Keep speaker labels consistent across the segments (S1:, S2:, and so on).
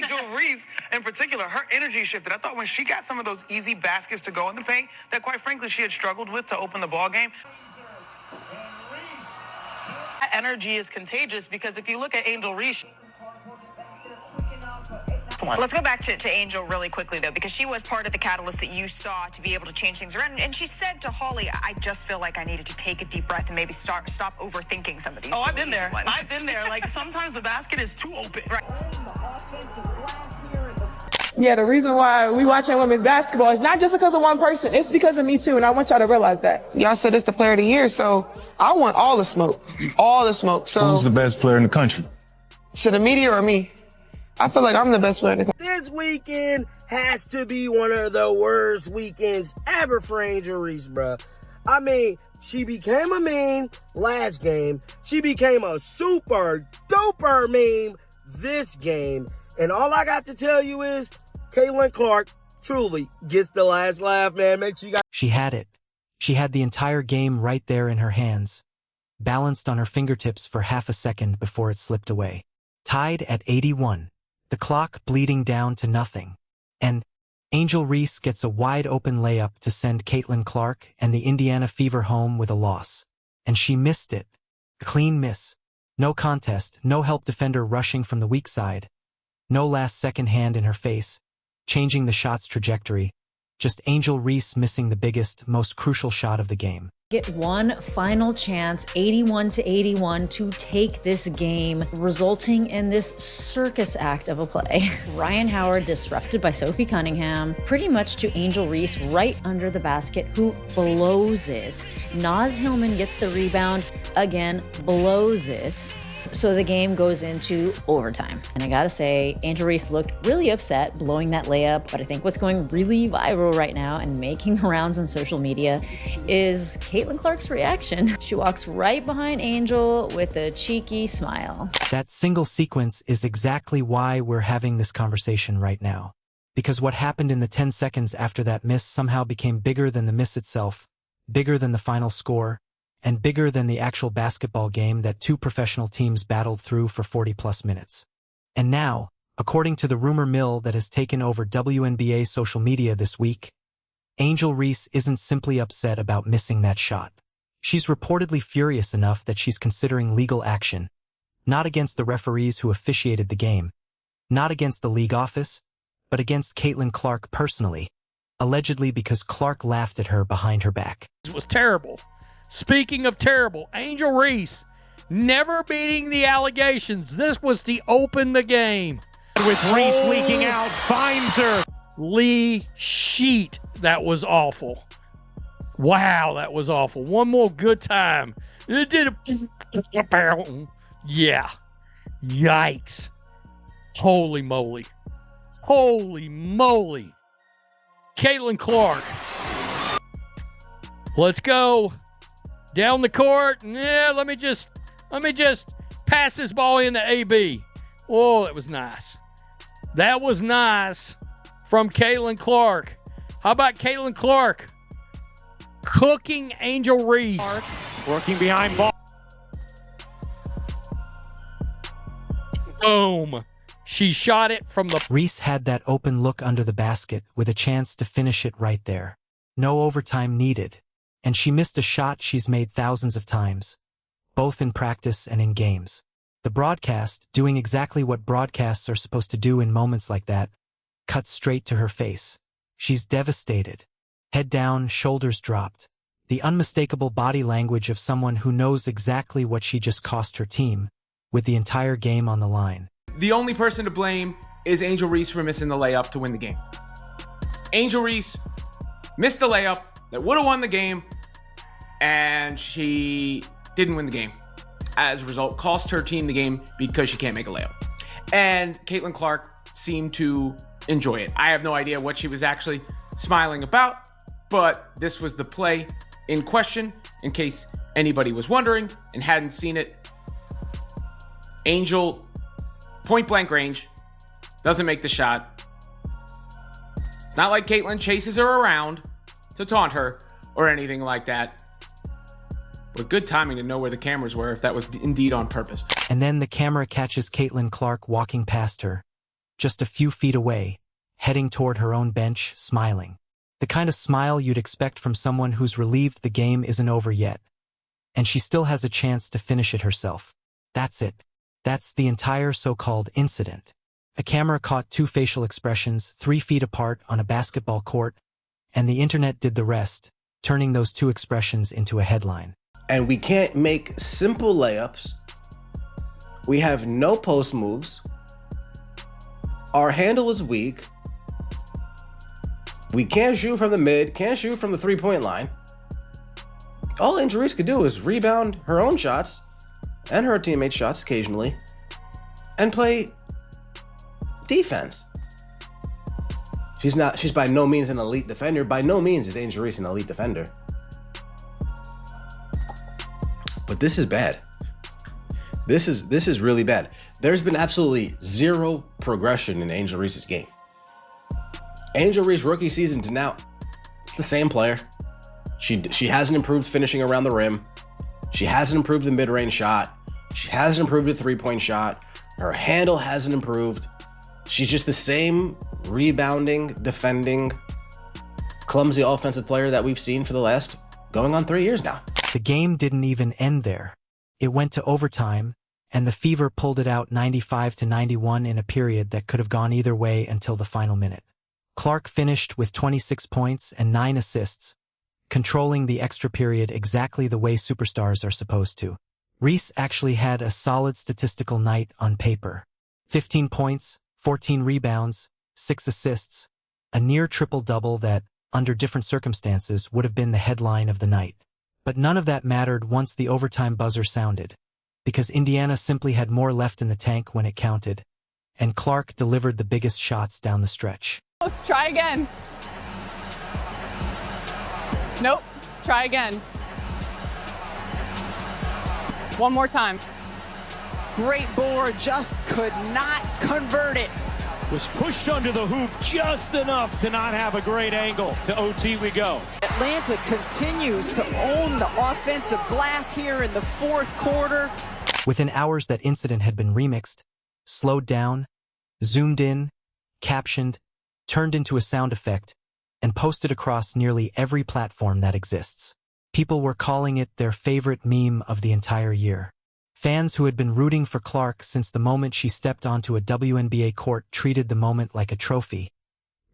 S1: Angel Reese, in particular, her energy shifted. I thought when she got some of those easy baskets to go in the paint that, quite frankly, she had struggled with to open the ball game. That energy is contagious because if you look at Angel Reese,
S2: let's go back to Angel really quickly, though, because she was part of the catalyst that you saw to be able to change things around. And she said to Holly, I just feel like I needed to take a deep breath and maybe stop overthinking some of these.
S1: Oh, I've been there. I've been there. Like, sometimes the basket is too open. Right.
S3: Yeah, the reason why we watching women's basketball is not just because of one person. It's because of me, too, and I want y'all to realize that. Y'all said it's the player of the year, so I want all the smoke. All the smoke. So
S4: who's the best player in the country?
S3: To the media or me? I feel like I'm the best player in the country.
S5: This weekend has to be one of the worst weekends ever for Angel Reese, bro. I mean, she became a meme last game. She became a super duper meme this game. And all I got to tell you is, Caitlin Clark truly gets the last laugh, man. Make sure you guys...
S6: She had it. She had the entire game right there in her hands, balanced on her fingertips for half a second before it slipped away. Tied at 81. The clock bleeding down to nothing. And Angel Reese gets a wide-open layup to send Caitlin Clark and the Indiana Fever home with a loss. And she missed it. A clean miss. No contest, no help defender rushing from the weak side. No last-second hand in her face, changing the shot's trajectory. Just Angel Reese missing the biggest, most crucial shot of the game.
S7: Get one final chance, 81-81, to take this game, resulting in this circus act of a play. Ryan Howard disrupted by Sophie Cunningham, pretty much to Angel Reese right under the basket, who blows it. Naz Hillman gets the rebound, again, blows it. So the game goes into overtime. And I gotta say, Angel Reese looked really upset blowing that layup, but I think what's going really viral right now and making the rounds on social media is Caitlin Clark's reaction. She walks right behind Angel with a cheeky smile.
S6: That single sequence is exactly why we're having this conversation right now. Because what happened in the 10 seconds after that miss somehow became bigger than the miss itself, bigger than the final score, and bigger than the actual basketball game that two professional teams battled through for 40-plus minutes. And now, according to the rumor mill that has taken over WNBA social media this week, Angel Reese isn't simply upset about missing that shot. She's reportedly furious enough that she's considering legal action, not against the referees who officiated the game, not against the league office, but against Caitlin Clark personally, allegedly because Clark laughed at her behind her back.
S8: It was terrible. Speaking of terrible, Angel Reese never beating the allegations. This was to open the game.
S9: With Reese leaking out, finds her.
S8: Lee Sheet. That was awful. Wow, that was awful. One more good time. It did a... Yeah. Yikes. Holy moly. Holy moly. Caitlin Clark. Let's go. Down the court. Yeah, let me just pass this ball into AB. Oh, that was nice. That was nice from Caitlin Clark. How about Caitlin Clark cooking Angel Reese?
S9: Working behind ball.
S8: Boom. She shot it from the...
S6: Reese had that open look under the basket with a chance to finish it right there. No overtime needed. And she missed a shot she's made thousands of times, both in practice and in games. The broadcast, doing exactly what broadcasts are supposed to do in moments like that, cut straight to her face. She's devastated. Head down, shoulders dropped. The unmistakable body language of someone who knows exactly what she just cost her team, with the entire game on the line.
S10: The only person to blame is Angel Reese for missing the layup to win the game. Angel Reese missed the layup that would have won the game, and she didn't win the game. As a result, cost her team the game because she can't make a layup. And Caitlin Clark seemed to enjoy it. I have no idea what she was actually smiling about, but this was the play in question, in case anybody was wondering and hadn't seen it. Angel, point blank range, doesn't make the shot. It's not like Caitlin chases her around to taunt her or anything like that. But good timing to know where the cameras were if that was indeed on purpose.
S6: And then the camera catches Caitlin Clark walking past her, just a few feet away, heading toward her own bench, smiling. The kind of smile you'd expect from someone who's relieved the game isn't over yet, and she still has a chance to finish it herself. That's it. That's the entire so-called incident. A camera caught two facial expressions 3 feet apart on a basketball court, and the internet did the rest, turning those two expressions into a headline.
S4: And we can't make simple layups. We have no post moves. Our handle is weak. We can't shoot from the mid, can't shoot from the three-point line. All Angel Reese could do is rebound her own shots and her teammates' shots occasionally and play defense. She's by no means an elite defender. By no means is Angel Reese an elite defender. But this is bad. This is really bad. There's been absolutely zero progression in Angel Reese's game. Angel Reese rookie season to now, it's the same player. She hasn't improved finishing around the rim. She hasn't improved the mid-range shot. She hasn't improved the three-point shot. Her handle hasn't improved. She's just the same rebounding, defending, clumsy offensive player that we've seen for the last going on 3 years now.
S6: The game didn't even end there. It went to overtime, and the Fever pulled it out 95-91 in a period that could have gone either way until the final minute. Clark finished with 26 points and 9 assists, controlling the extra period exactly the way superstars are supposed to. Reese actually had a solid statistical night on paper. 15 points, 14 rebounds, 6 assists, a near triple-double that, under different circumstances, would have been the headline of the night. But none of that mattered once the overtime buzzer sounded, because Indiana simply had more left in the tank when it counted, and Clark delivered the biggest shots down the stretch.
S11: Let's try again. Nope. Try again. One more time.
S12: Great board, just could not convert it.
S9: Was pushed under the hoop just enough to not have a great angle. To OT we go.
S12: Atlanta continues to own the offensive glass here in the fourth quarter.
S6: Within hours, that incident had been remixed, slowed down, zoomed in, captioned, turned into a sound effect, and posted across nearly every platform that exists. People were calling it their favorite meme of the entire year. Fans who had been rooting for Clark since the moment she stepped onto a WNBA court treated the moment like a trophy,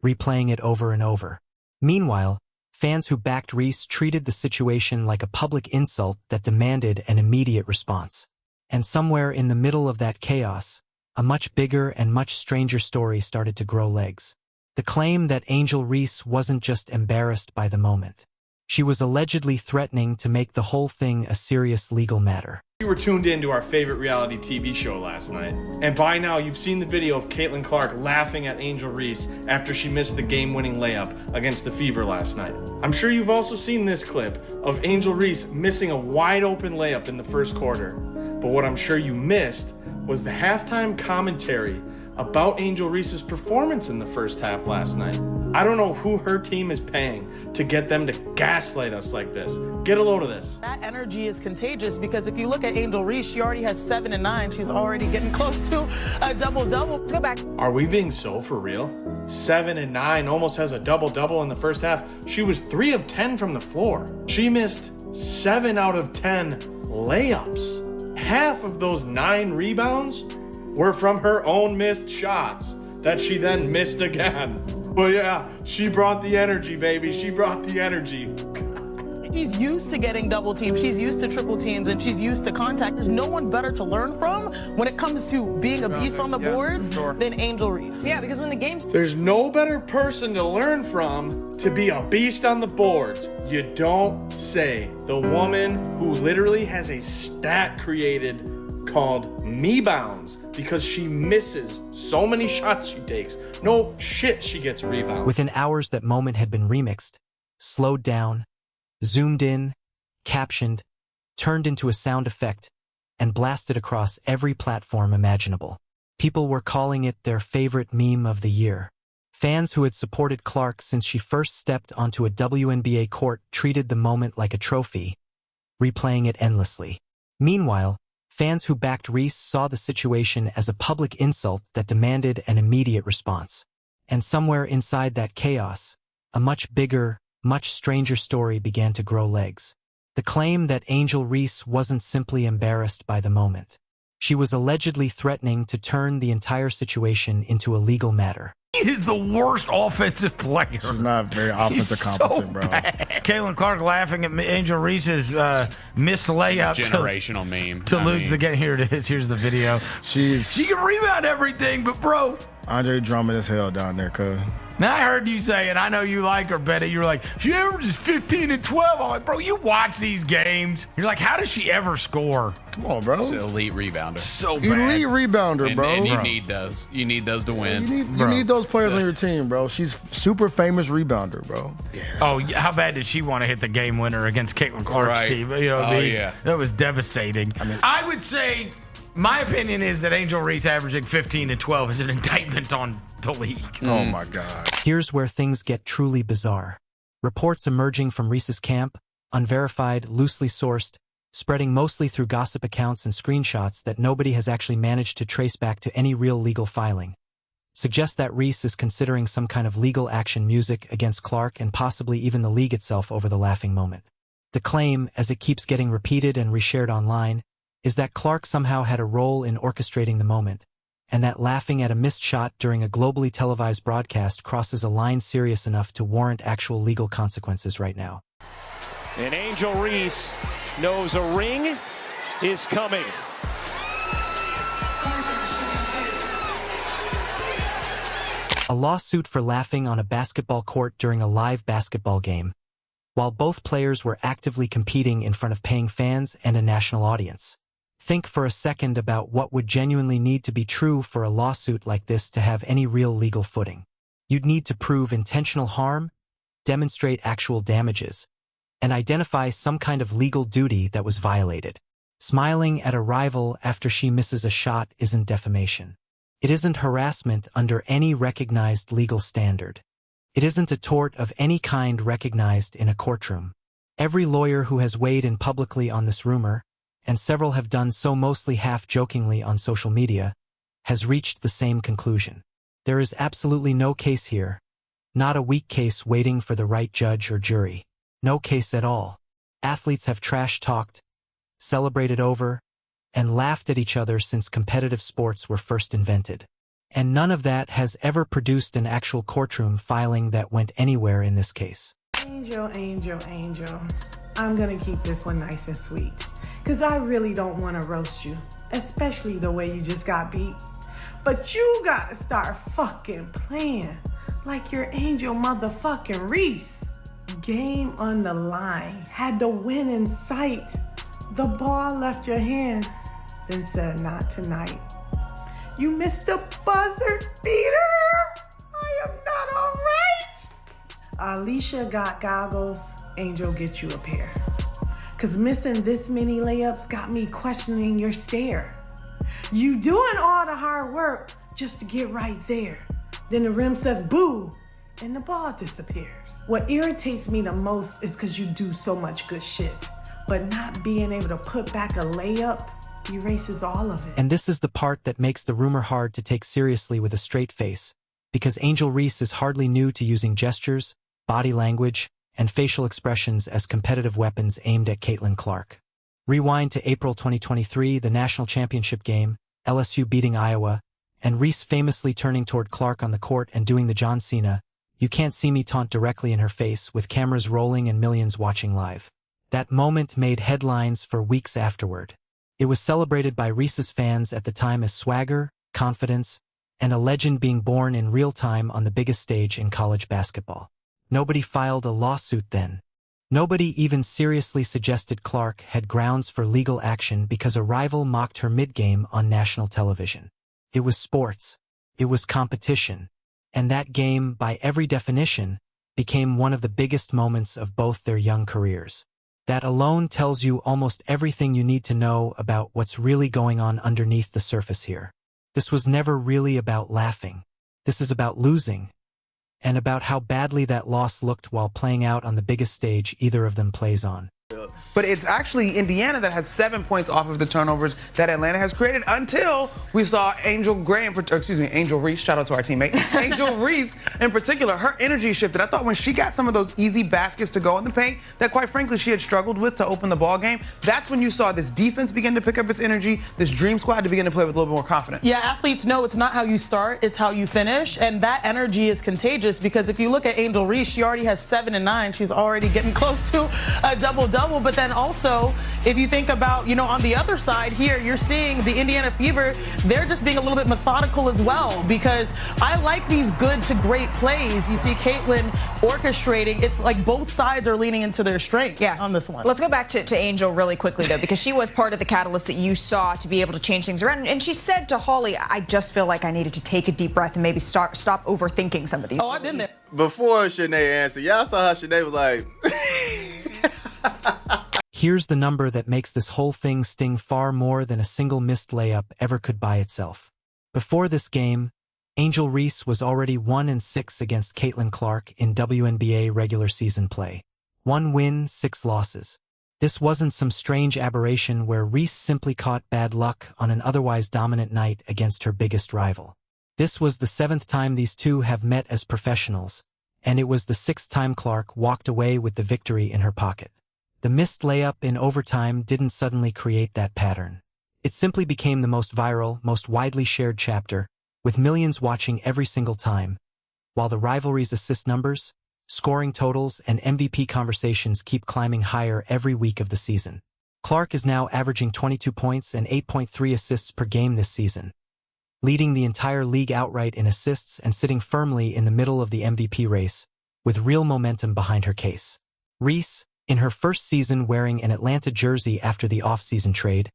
S6: replaying it over and over. Meanwhile, fans who backed Reese treated the situation like a public insult that demanded an immediate response. And somewhere in the middle of that chaos, a much bigger and much stranger story started to grow legs. The claim that Angel Reese wasn't just embarrassed by the moment. She was allegedly threatening to make the whole thing a serious legal matter.
S13: You were tuned in to our favorite reality TV show last night, and by now you've seen the video of Caitlin Clark laughing at Angel Reese after she missed the game-winning layup against the Fever last night. I'm sure you've also seen this clip of Angel Reese missing a wide-open layup in the first quarter, but what I'm sure you missed was the halftime commentary about Angel Reese's performance in the first half last night. I don't know who her team is paying to get them to gaslight us like this. Get a load of this.
S14: That energy is contagious because if you look at Angel Reese, she already has 7 and 9. She's already getting close to a double-double. Let's go back.
S13: Are we being so for real? 7 and 9, almost has a double-double in the first half. She was 3 of 10 from the floor. She missed 7 out of 10 layups. Half of those 9 rebounds were from her own missed shots that she then missed again. But yeah, she brought the energy, baby. She brought the energy.
S14: She's used to getting double teamed. She's used to triple teams, and she's used to contact. There's no one better to learn from when it comes to being a beast on the boards than Angel Reese.
S11: Yeah, because when the game's...
S13: There's no better person to learn from to be a beast on the boards. You don't say. The woman who literally has a stat created called me-bounds because she misses so many shots she takes. No shit, she gets rebounds.
S6: Within hours, that moment had been remixed, slowed down, zoomed in, captioned, turned into a sound effect, and blasted across every platform imaginable. People were calling it their favorite meme of the year. Fans who had supported Clark since she first stepped onto a WNBA court treated the moment like a trophy, replaying it endlessly. Meanwhile, Fans who backed Reese saw the situation as a public insult that demanded an immediate response. And somewhere inside that chaos, a much bigger, much stranger story began to grow legs. The claim that Angel Reese wasn't simply embarrassed by the moment. She was allegedly threatening to turn the entire situation into a legal matter.
S15: He is the worst offensive player.
S16: She's not very offensive competent, bro.
S15: Caitlin Clark laughing at Angel Reese's missed layup.
S17: Generational meme.
S15: To lose the game. Here it is. Here's the video. She can rebound everything, but bro.
S16: Andre Drummond is hell down there, cuz.
S15: Now, I heard you say, and I know you like her, Betty. You were like, she averages 15 and 12. I'm like, bro, you watch these games. You're like, how does she ever score?
S16: Come on, bro.
S17: She's an elite rebounder.
S15: So bad.
S16: Elite rebounder, bro.
S17: And you need those. You need those to win.
S16: You need those players on your team, bro. She's super famous rebounder, bro.
S15: Yeah. Oh, how bad did she want to hit the game winner against Caitlin Clark's team? You know what I mean?
S17: Yeah.
S15: That was devastating. I would say, my opinion is that Angel Reese averaging 15 and 12 is an indictment on the league.
S16: Oh, my God.
S6: Here's where things get truly bizarre. Reports emerging from Reese's camp, unverified, loosely sourced, spreading mostly through gossip accounts and screenshots that nobody has actually managed to trace back to any real legal filing, suggest that Reese is considering some kind of legal action music against Clark and possibly even the league itself over the laughing moment. The claim, as it keeps getting repeated and reshared online, is that Clark somehow had a role in orchestrating the moment, and that laughing at a missed shot during a globally televised broadcast crosses a line serious enough to warrant actual legal consequences right now.
S9: And Angel Reese knows a ring is coming.
S6: A lawsuit for laughing on a basketball court during a live basketball game, while both players were actively competing in front of paying fans and a national audience. Think for a second about what would genuinely need to be true for a lawsuit like this to have any real legal footing. You'd need to prove intentional harm, demonstrate actual damages, and identify some kind of legal duty that was violated. Smiling at a rival after she misses a shot isn't defamation. It isn't harassment under any recognized legal standard. It isn't a tort of any kind recognized in a courtroom. Every lawyer who has weighed in publicly on this rumor, and several have done so mostly half-jokingly on social media, has reached the same conclusion. There is absolutely no case here, not a weak case waiting for the right judge or jury. No case at all. Athletes have trash-talked, celebrated over, and laughed at each other since competitive sports were first invented. And none of that has ever produced an actual courtroom filing that went anywhere in this case.
S18: Angel, Angel, Angel. I'm gonna keep this one nice and sweet. Cause I really don't wanna roast you, especially the way you just got beat. But you gotta start fucking playing like your Angel motherfucking Reese. Game on the line, had the win in sight. The ball left your hands, then said not tonight. You missed the buzzer beater. I am not all right. Alicia got goggles, Angel get you a pair. Cause missing this many layups got me questioning your stare. You doing all the hard work just to get right there. Then the rim says boo, and the ball disappears. What irritates me the most is cause you do so much good shit, but not being able to put back a layup erases all of it.
S6: And this is the part that makes the rumor hard to take seriously with a straight face, because Angel Reese is hardly new to using gestures, body language, and facial expressions as competitive weapons aimed at Caitlin Clark. Rewind to April 2023, the national championship game, LSU beating Iowa, and Reese famously turning toward Clark on the court and doing the John Cena, "You can't see me" taunt directly in her face, with cameras rolling and millions watching live. That moment made headlines for weeks afterward. It was celebrated by Reese's fans at the time as swagger, confidence, and a legend being born in real time on the biggest stage in college basketball. Nobody filed a lawsuit then. Nobody even seriously suggested Clark had grounds for legal action because a rival mocked her mid-game on national television. It was sports. It was competition. And that game, by every definition, became one of the biggest moments of both their young careers. That alone tells you almost everything you need to know about what's really going on underneath the surface here. This was never really about laughing. This is about losing, and about how badly that loss looked while playing out on the biggest stage either of them plays on.
S1: But it's actually Indiana that has 7 points off of the turnovers that Atlanta has created until we saw Angel Reese, shout out to our teammate, Angel Reese in particular, her energy shifted. I thought when she got some of those easy baskets to go in the paint that quite frankly she had struggled with to open the ball game, that's when you saw this defense begin to pick up its energy, this dream squad to begin to play with a little bit more confidence.
S14: Yeah, athletes know it's not how you start, it's how you finish, and that energy is contagious because if you look at Angel Reese, she already has 7 and 9. She's already getting close to a double-double. But then also, if you think about, on the other side here, you're seeing the Indiana Fever, they're just being a little bit methodical as well because I like these good to great plays. You see Caitlin orchestrating. It's like both sides are leaning into their strengths on this one.
S2: Let's go back to Angel really quickly, though, because she was part of the catalyst that you saw to be able to change things around. And she said to Holly, I just feel like I needed to take a deep breath and maybe stop overthinking some of these.
S14: Oh, I've been there.
S19: Before Shanae answered, y'all saw how Shanae was like...
S6: Here's the number that makes this whole thing sting far more than a single missed layup ever could by itself. Before this game, Angel Reese was already 1-6 against Caitlin Clark in WNBA regular season play. 1 win, 6 losses. This wasn't some strange aberration where Reese simply caught bad luck on an otherwise dominant night against her biggest rival. This was the 7th time these two have met as professionals, and it was the 6th time Clark walked away with the victory in her pocket. The missed layup in overtime didn't suddenly create that pattern. It simply became the most viral, most widely shared chapter, with millions watching every single time, while the rivalry's assist numbers, scoring totals, and MVP conversations keep climbing higher every week of the season. Clark is now averaging 22 points and 8.3 assists per game this season, leading the entire league outright in assists and sitting firmly in the middle of the MVP race, with real momentum behind her case. Reese, in her first season wearing an Atlanta jersey after the off-season trade,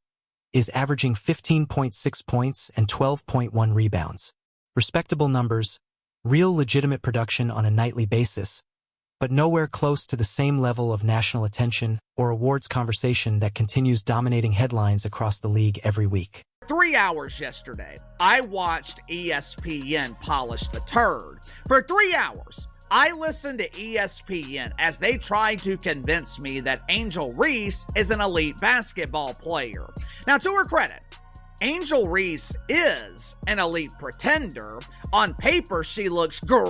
S6: is averaging 15.6 points and 12.1 rebounds. Respectable numbers, real legitimate production on a nightly basis, but nowhere close to the same level of national attention or awards conversation that continues dominating headlines across the league every week.
S20: 3 hours yesterday, I watched ESPN polish the turd. For 3 hours, I listened to ESPN as they tried to convince me that Angel Reese is an elite basketball player. Now, to her credit, Angel Reese is an elite pretender. On paper, she looks great.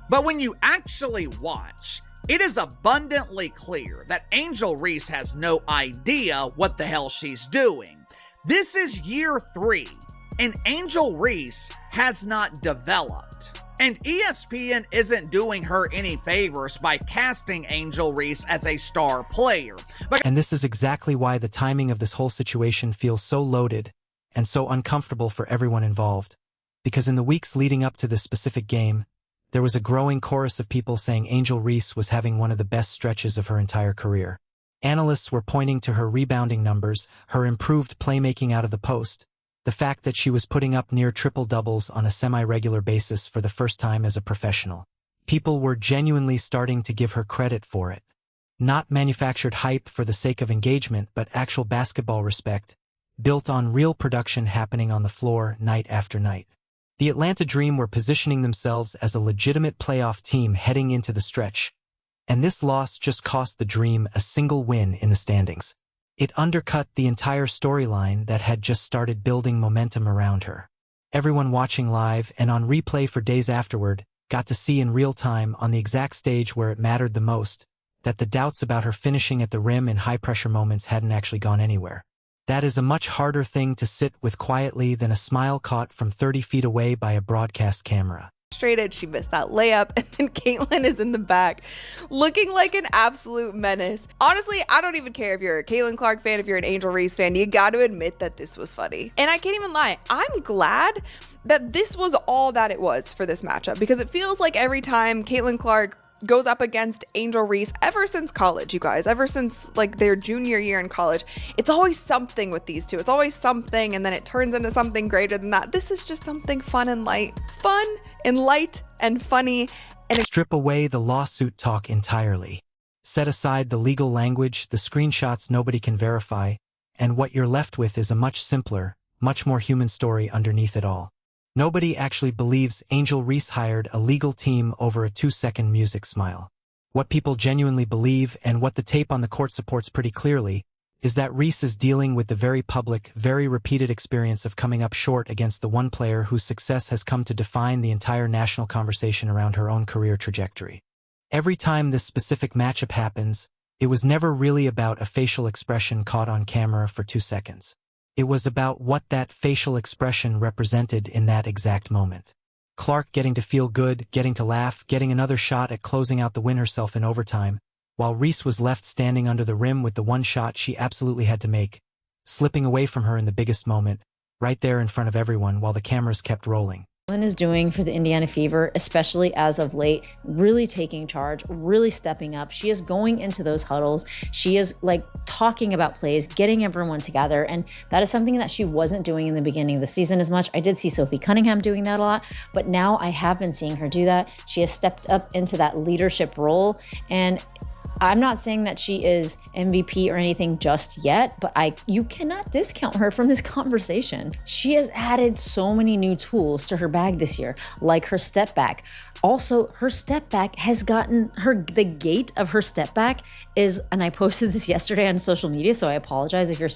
S20: But when you actually watch, it is abundantly clear that Angel Reese has no idea what the hell she's doing. This is year 3, and Angel Reese has not developed. And ESPN isn't doing her any favors by casting Angel Reese as a star player.
S6: And this is exactly why the timing of this whole situation feels so loaded and so uncomfortable for everyone involved. Because in the weeks leading up to this specific game, there was a growing chorus of people saying Angel Reese was having one of the best stretches of her entire career. Analysts were pointing to her rebounding numbers, her improved playmaking out of the post, the fact that she was putting up near triple-doubles on a semi-regular basis for the first time as a professional. People were genuinely starting to give her credit for it. Not manufactured hype for the sake of engagement, but actual basketball respect, built on real production happening on the floor night after night. The Atlanta Dream were positioning themselves as a legitimate playoff team heading into the stretch, and this loss just cost the Dream a single win in the standings. It undercut the entire storyline that had just started building momentum around her. Everyone watching live and on replay for days afterward got to see in real time on the exact stage where it mattered the most that the doubts about her finishing at the rim in high-pressure moments hadn't actually gone anywhere. That is a much harder thing to sit with quietly than a smile caught from 30 feet away by a broadcast camera.
S21: She missed that layup, and then Caitlin is in the back looking like an absolute menace. Honestly, I don't even care if you're a Caitlin Clark fan, if you're an Angel Reese fan, you got to admit that this was funny. And I can't even lie, I'm glad that this was all that it was for this matchup, because it feels like every time Caitlin Clark goes up against Angel Reese, ever since college, you guys, ever since like their junior year in college, it's always something with these two. It's always something, and then it turns into something greater than that. This is just something fun and light and funny. And
S6: strip away the lawsuit talk entirely. Set aside the legal language, the screenshots nobody can verify, and what you're left with is a much simpler, much more human story underneath it all. Nobody actually believes Angel Reese hired a legal team over a 2-second music smile. What people genuinely believe, and what the tape on the court supports pretty clearly, is that Reese is dealing with the very public, very repeated experience of coming up short against the one player whose success has come to define the entire national conversation around her own career trajectory. Every time this specific matchup happens, it was never really about a facial expression caught on camera for 2 seconds. It was about what that facial expression represented in that exact moment. Clark getting to feel good, getting to laugh, getting another shot at closing out the win herself in overtime, while Reese was left standing under the rim with the one shot she absolutely had to make, slipping away from her in the biggest moment, right there in front of everyone while the cameras kept rolling.
S7: Caitlin is doing for the Indiana Fever, especially as of late, really taking charge, really stepping up. She is going into those huddles. She is like talking about plays, getting everyone together. And that is something that she wasn't doing in the beginning of the season as much. I did see Sophie Cunningham doing that a lot, but now I have been seeing her do that. She has stepped up into that leadership role. And I'm not saying that she is MVP or anything just yet, but you cannot discount her from this conversation. She has added so many new tools to her bag this year, like her step back. Also, her step back has gotten the gait of her step back is, and I posted this yesterday on social media, so I apologize if you're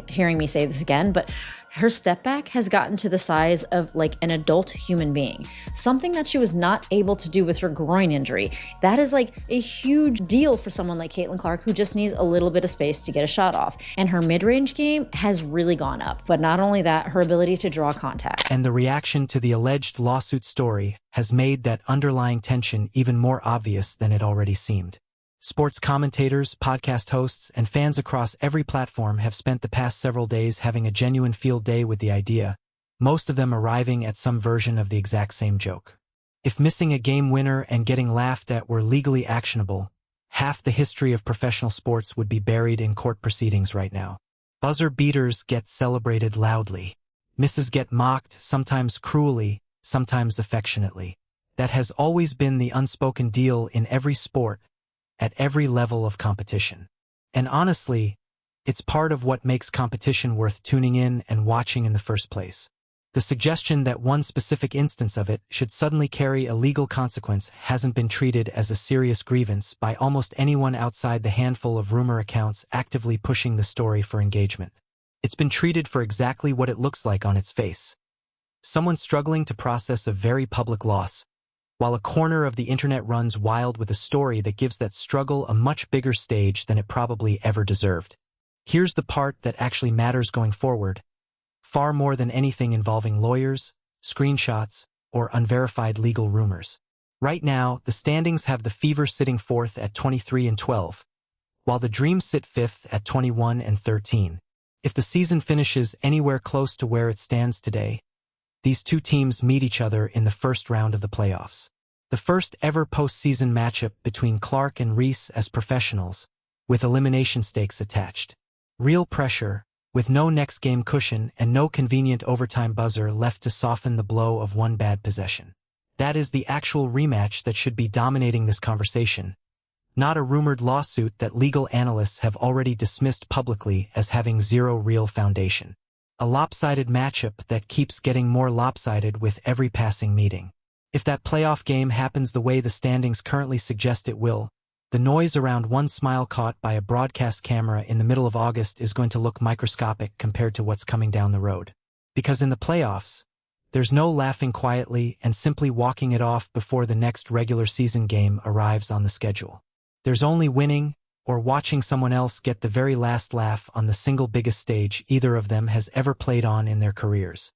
S7: hearing me say this again, but her step back has gotten to the size of like an adult human being, something that she was not able to do with her groin injury. That is like a huge deal for someone like Caitlin Clark, who just needs a little bit of space to get a shot off. And her mid-range game has really gone up. But not only that, her ability to draw contact.
S6: And the reaction to the alleged lawsuit story has made that underlying tension even more obvious than it already seemed. Sports commentators, podcast hosts, and fans across every platform have spent the past several days having a genuine field day with the idea, most of them arriving at some version of the exact same joke. If missing a game winner and getting laughed at were legally actionable, half the history of professional sports would be buried in court proceedings right now. Buzzer beaters get celebrated loudly. Misses get mocked, sometimes cruelly, sometimes affectionately. That has always been the unspoken deal in every sport, at every level of competition. And honestly, it's part of what makes competition worth tuning in and watching in the first place. The suggestion that one specific instance of it should suddenly carry a legal consequence hasn't been treated as a serious grievance by almost anyone outside the handful of rumor accounts actively pushing the story for engagement. It's been treated for exactly what it looks like on its face. Someone struggling to process a very public loss, while a corner of the internet runs wild with a story that gives that struggle a much bigger stage than it probably ever deserved. Here's the part that actually matters going forward, far more than anything involving lawyers, screenshots, or unverified legal rumors. Right now, the standings have the Fever sitting 4th at 23-12, while the Dream sit 5th at 21-13. If the season finishes anywhere close to where it stands today, these two teams meet each other in the first round of the playoffs. The first ever postseason matchup between Clark and Reese as professionals, with elimination stakes attached. Real pressure, with no next game cushion and no convenient overtime buzzer left to soften the blow of one bad possession. That is the actual rematch that should be dominating this conversation, not a rumored lawsuit that legal analysts have already dismissed publicly as having zero real foundation. A lopsided matchup that keeps getting more lopsided with every passing meeting. If that playoff game happens the way the standings currently suggest it will, the noise around one smile caught by a broadcast camera in the middle of August is going to look microscopic compared to what's coming down the road. Because in the playoffs, there's no laughing quietly and simply walking it off before the next regular season game arrives on the schedule. There's only winning, or watching someone else get the very last laugh on the single biggest stage either of them has ever played on in their careers.